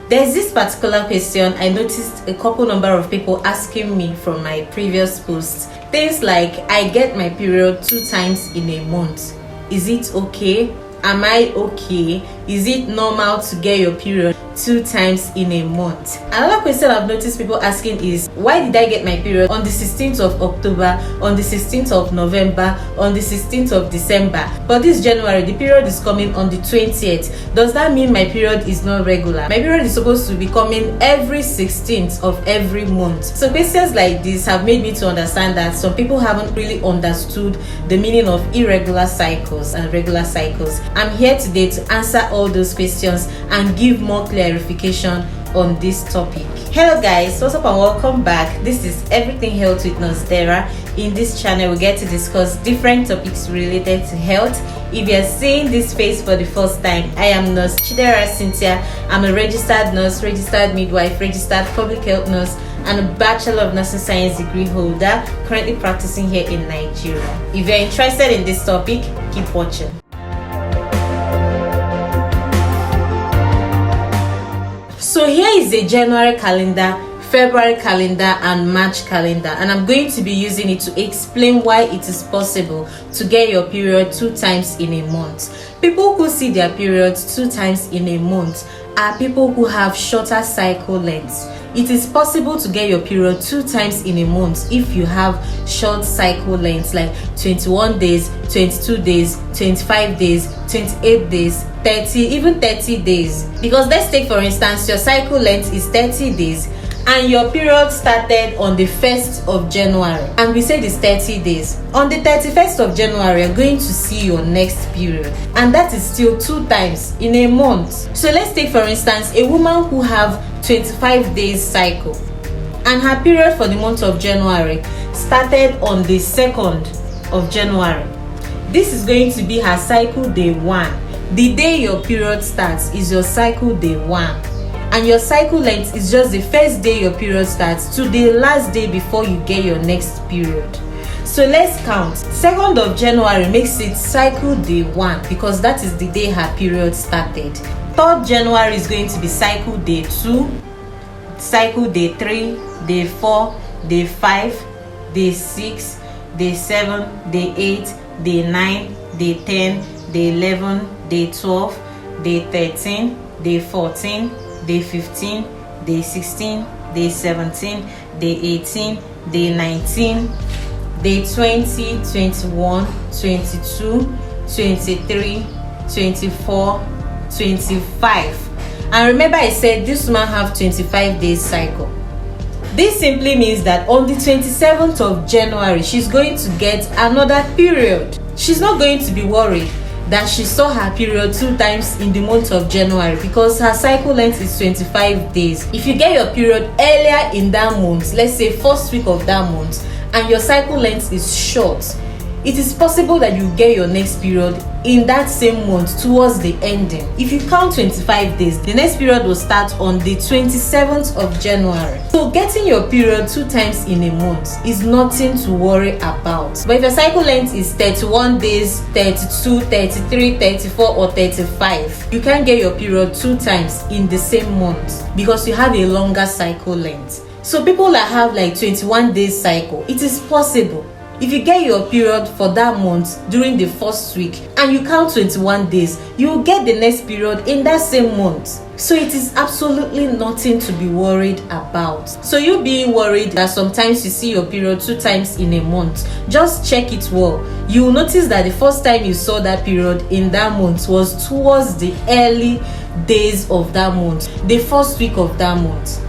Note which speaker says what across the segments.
Speaker 1: There's this particular question I noticed a couple number of people asking me from my previous posts. Things like, I get my period 2 times in a month. Is it okay? Am I okay? Is it normal to get your period 2 times in a month? Another question I've noticed people asking is, why did I get my period on the 16th of October, on the 16th of November, on the 16th of December, but this January the period is coming on the 20th? Does that mean my period is not regular? My period is supposed to be coming every 16th of every month. So questions like this have made me to understand that some people haven't really understood the meaning of irregular cycles and regular cycles. I'm here today to answer all those questions and give more clarification on this topic. Hello guys, what's up and welcome back. This is Everything Health with Nurse Dara. In this channel we get to discuss different topics related to health. If you're seeing this face for the first time, I am Nurse Chidera Cynthia. I'm a registered nurse, registered midwife, registered public health nurse, and a Bachelor of Nursing Science degree holder, currently practicing here in Nigeria. If you're interested in this topic, keep watching. So here is the January calendar, February calendar, and March calendar, and I'm going to be using it to explain why it is possible to get your period 2 times in a month. People who see their periods 2 times in a month are people who have shorter cycle lengths. It is possible to get your period 2 times in a month if you have short cycle lengths like 21 days, 22 days, 25 days, 28 days, 30, even 30 days. Because let's take for instance your cycle length is 30 days and your period started on the 1st of January and we said it's 30 days. On the 31st of January, you're going to see your next period, and that is still 2 times in a month. So let's take for instance a woman who have 25 days cycle and her period for the month of January started on the 2nd of January. This is going to be her cycle day 1. The day your period starts is your cycle day 1, and your cycle length is just the first day your period starts to the last day before you get your next period. So let's count. 2nd of January makes it cycle day 1 because that is the day her period started. 3rd January is going to be cycle day 2, cycle day 3, day 4, day 5, day 6, day 7, day 8, day 9, day 10, day 11, day 12, day 13, day 14, day 15, day 16, day 17, day 18, day 19, day 20, 21, 22, 23, 24, 25. And remember I said this woman have 25 days cycle. This simply means that on the 27th of January she's going to get another period. She's not going to be worried that she saw her period 2 times in the month of January because her cycle length is 25 days. If you get your period earlier in that month, let's say first week of that month, and your cycle length is short, it is possible that you get your next period in that same month towards the ending. If you count 25 days, the next period will start on the 27th of January. So getting your period 2 times in a month is nothing to worry about. But if your cycle length is 31 days, 32, 33, 34, or 35, you can get your period 2 times in the same month because you have a longer cycle length. So people that have like 21 days cycle, it is possible. If you get your period for that month during the first week and you count 21 days, you will get the next period in that same month. So it is absolutely nothing to be worried about. So you being worried that sometimes you see your period 2 times in a month, just check it well. You will notice that the first time you saw that period in that month was towards the early days of that month, the first week of that month.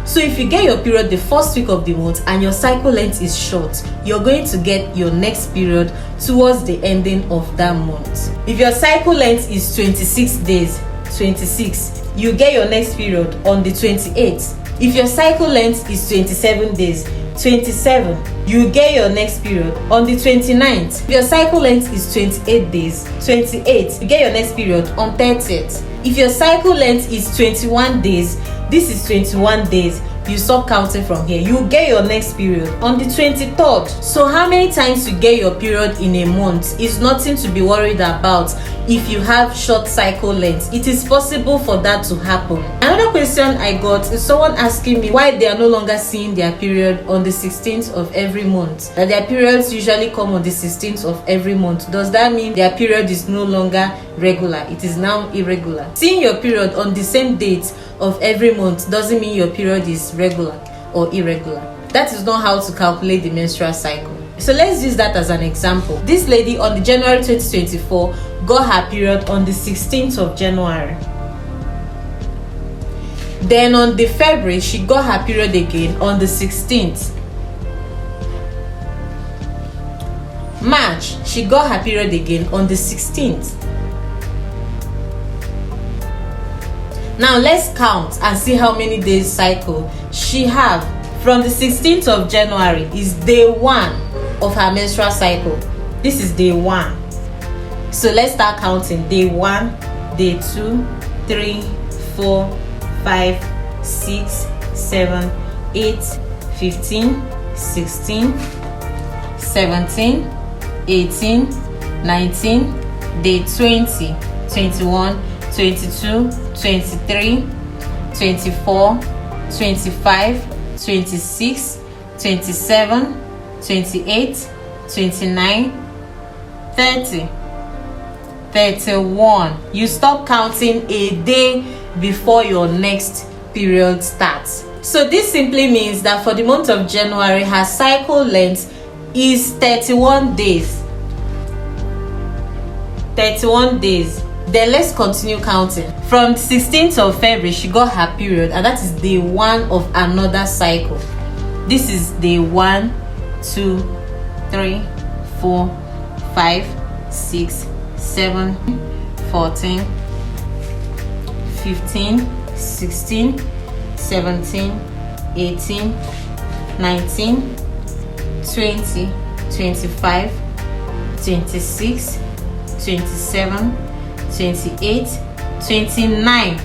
Speaker 1: So if you get your period the first week of the month and your cycle length is short, you're going to get your next period towards the ending of that month. If your cycle length is 26 days, 26, you get your next period on the 28th. If your cycle length is 27 days, 27, you get your next period on the 29th. If your cycle length is 28 days, 28, you get your next period on 30th. If your cycle length is 21 days, this is 21 days, you stop counting from here. You get your next period on the 23rd. So how many times you get your period in a month is nothing to be worried about. if you have short cycle length. It is possible for that to happen. Another question I got is someone asking me why they are no longer seeing their period on the 16th of every month. That their periods usually come on the 16th of every month. Does that mean their period is no longer regular? It is now irregular. Seeing your period on the same date of every month doesn't mean your period is regular or irregular. That is not how to calculate the menstrual cycle. So let's use that as an example. This lady on the January 2024 got her period on the 16th of January. Then on the February, she got her period again on the 16th. March, she got her period again on the 16th. Now let's count and see how many days cycle she have. From the 16th of January is day 1 of her menstrual cycle. This is day 1. So let's start counting. Day 1, day 2, 3, 4, 5, 6, 7, 8, 15, 16, 17, 18, 19, day 20, 21, 22, 23, 24, 25, 26, 27, 28, 29, 30, 31. You stop counting a day before your next period starts. So this simply means that for the month of January, her cycle length is 31 days. 31 days. Then let's continue counting. From 16th of February, she got her period, and that is day 1 of another cycle. This is day 1, 2, 3, 4, 5, 6, 7, 14, 15, 16, 17, 18, 19, 20, 25, 26, 27, 28, 29.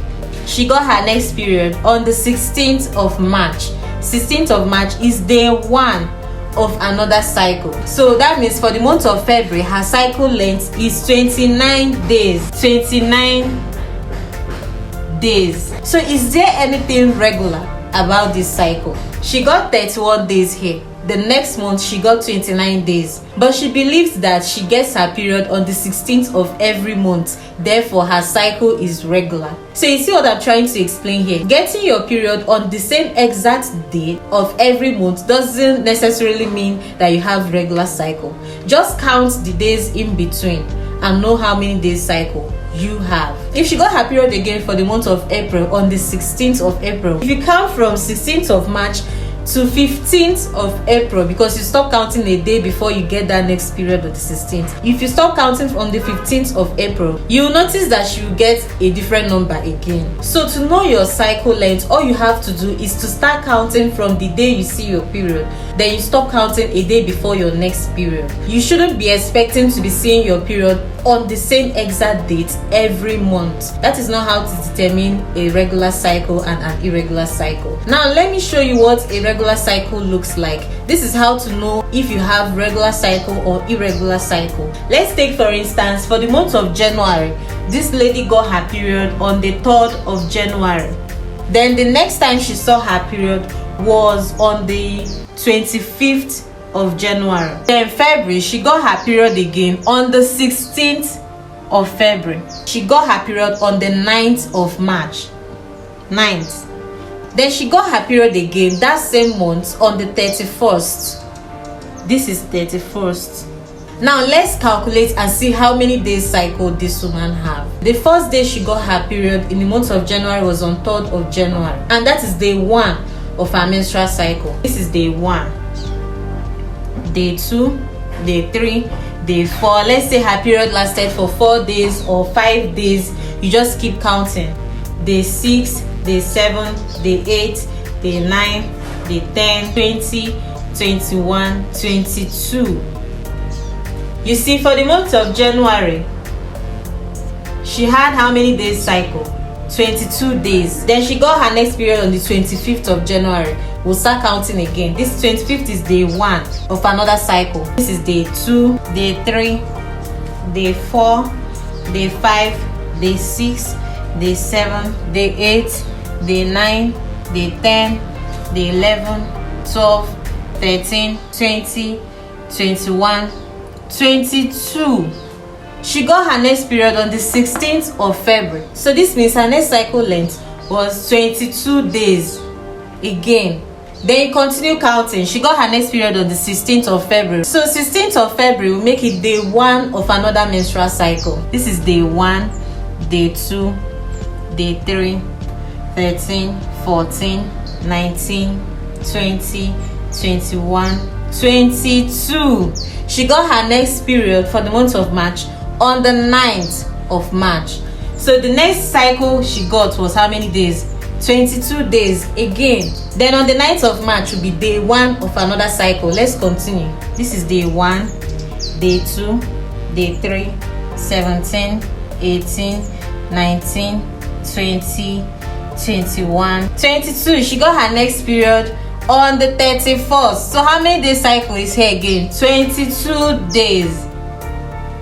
Speaker 1: She got her next period on the 16th of March. 16th of March is day 1 of another cycle. So that means for the month of February, her cycle length is 29 days. 29 days. So is there anything regular about this cycle? She got 31 days here. The next month she got 29 days, but she believes that she gets her period on the 16th of every month, therefore her cycle is regular. So you see what I'm trying to explain here? Getting your period on the same exact day of every month doesn't necessarily mean that you have regular cycle. Just count the days in between and know how many days cycle you have. If she got her period again for the month of April on the 16th of April, if you count from 16th of March to 15th of April, because you stop counting a day before you get that next period of the 16th. If you stop counting from the 15th of April, you'll notice that you get a different number again. So to know your cycle length, all you have to do is to start counting from the day you see your period. Then you stop counting a day before your next period. You shouldn't be expecting to be seeing your period on the same exact date every month. That is not how to determine a regular cycle and an irregular cycle. Now let me show you what a regular cycle looks like. This is how to know if you have regular cycle or irregular cycle. Let's take for instance, for the month of January, this lady got her period on the 3rd of January. Then the next time she saw her period was on the 25th of January. Then February, she got her period again on the 16th of February. She got her period on the 9th of March. 9th. Then she got her period again that same month on the 31st. This is 31st. Now let's calculate and see how many days cycle this woman have. The first day she got her period in the month of January was on 3rd of January, and that is day 1 of her menstrual cycle. This is day 1. Day 2, day 3, day 4. Let's say her period lasted for 4 days or 5 days. You just keep counting. Day 6, day 7, day 8, day 9, day 10, 20, 21, 22. You see, for the month of January, she had how many days cycle? 22 days. Then she got her next period on the 25th of January. We'll start counting again. This 25th is day 1 of another cycle. This is day 2, day 3, day 4, day 5, day 6, day 7, day 8, day 9, day 10, day 11, 12, 13, 20, 21, 22. She got her next period on the 16th of February. So this means her next cycle length was 22 days again. Then you continue counting. She got her next period on the 16th of February. So 16th of February will make it day 1 of another menstrual cycle. This is day 1, day 2, day 3, 13, 14, 19, 20, 21, 22. She got her next period for the month of March on the 9th of March. So the next cycle she got was how many days? 22 days again. Then on the 9th of March will be day 1 of another cycle. Let's continue. This is day 1, day 2, day 3, 17, 18, 19, 20, 21, 22. She got her next period on the 31st. So how many days cycle is here again? 22 days.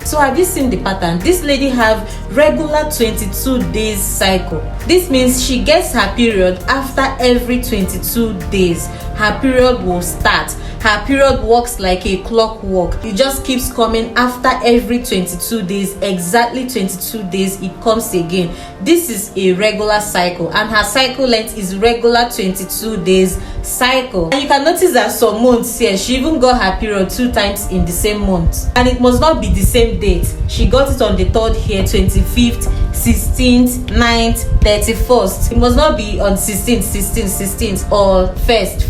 Speaker 1: So have you seen the pattern? This lady have regular 22 days cycle. This means she gets her period after every 22 days. Her period will start. Her period works like a clockwork. It just keeps coming after every 22 days. Exactly 22 days it comes again. This is a regular cycle, and her cycle length is regular 22 days cycle. And you can notice that some months here she even got her period 2 times in the same month, and it must not be the same date. She got it on the 3rd here, 25th, 16th, 9th, 31st. It must not be on 16th or 1st.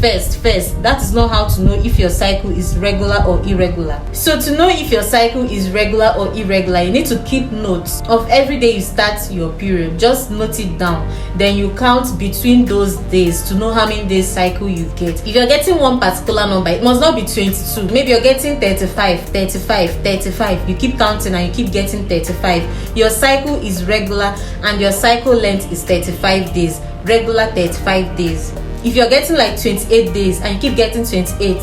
Speaker 1: That is not how to know if your cycle is regular or irregular. So to know if your cycle is regular or irregular, you need to keep notes of every day you start your period. Just note it down, then you count between those days to know how many days cycle you get. If you're getting one particular number, it must not be 22. Maybe you're getting 35. You keep counting and you keep getting 35. Your cycle is regular and your cycle length is 35 days. Regular 35 days. If you're getting like 28 days and you keep getting 28,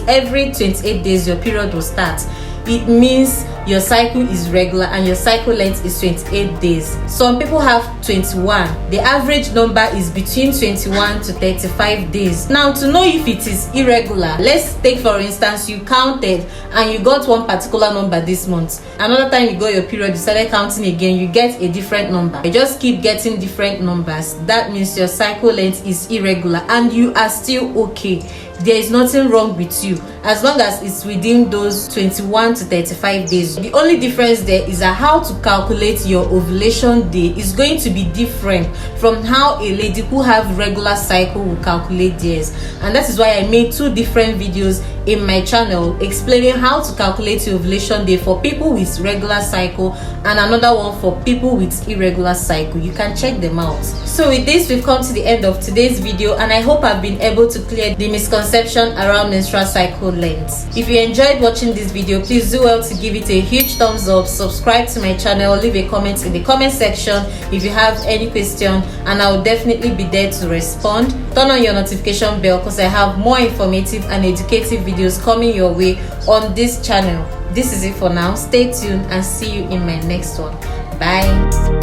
Speaker 1: every 28 days your period will start. It means your cycle is regular and your cycle length is 28 days. Some people have 21. The average number is between 21 to 35 days. Now, to know if it is irregular, let's take for instance you counted and you got one particular number this month. Another time you got your period, you started counting again, you get a different number. You just keep getting different numbers. That means your cycle length is irregular and you are still okay. There is nothing wrong with you as long as it's within those 21 to 35 days. The only difference there is that how to calculate your ovulation day is going to be different from how a lady who have regular cycle will calculate theirs. And that is why I made 2 different videos in my channel explaining how to calculate your ovulation day for people with regular cycle and another one for people with irregular cycle. You can check them out. So with this, we've come to the end of today's video, and I hope I've been able to clear the misconception around menstrual cycle length. If you enjoyed watching this video, please do well to give it a huge thumbs up, subscribe to my channel, leave a comment in the comment section if you have any question, and I will definitely be there to respond. Turn on your notification bell because I have more informative and educative videos coming your way on this channel. This is it for now. Stay tuned and see you in my next one. Bye.